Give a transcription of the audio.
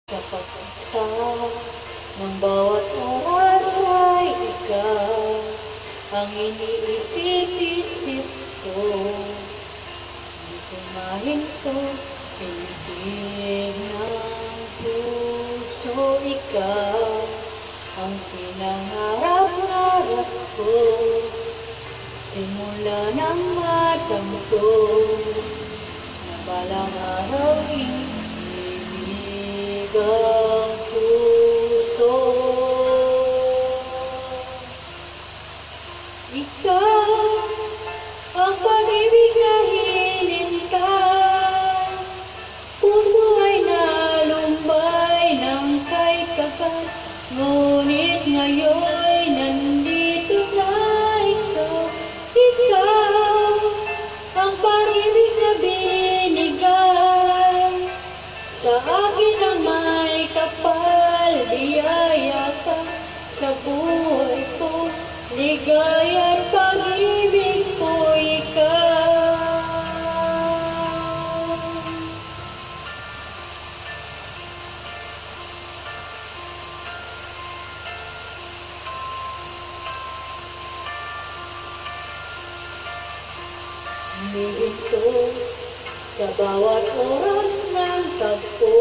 Sa pagkakita ng bawat oras ay ikaw ang iniisip-isip ko. Di ko mahinto, pinipig ng puso, ikaw ang pinangarap-ngarap ko. Simula ng matampo na balang araw ibig ang puso. Ikaw ang pag-ibig na hinintay, puso ay nalumbay ng kay kapat, ngunit ngayon'y nandito na ikaw. Ikaw ang pag-ibig na binigay sa akin ang may kapal, biyaya ka sa buhay ko, ligaya at pag-ibig ko, ikaw. Humihinto sa bawat oras ng tagpo,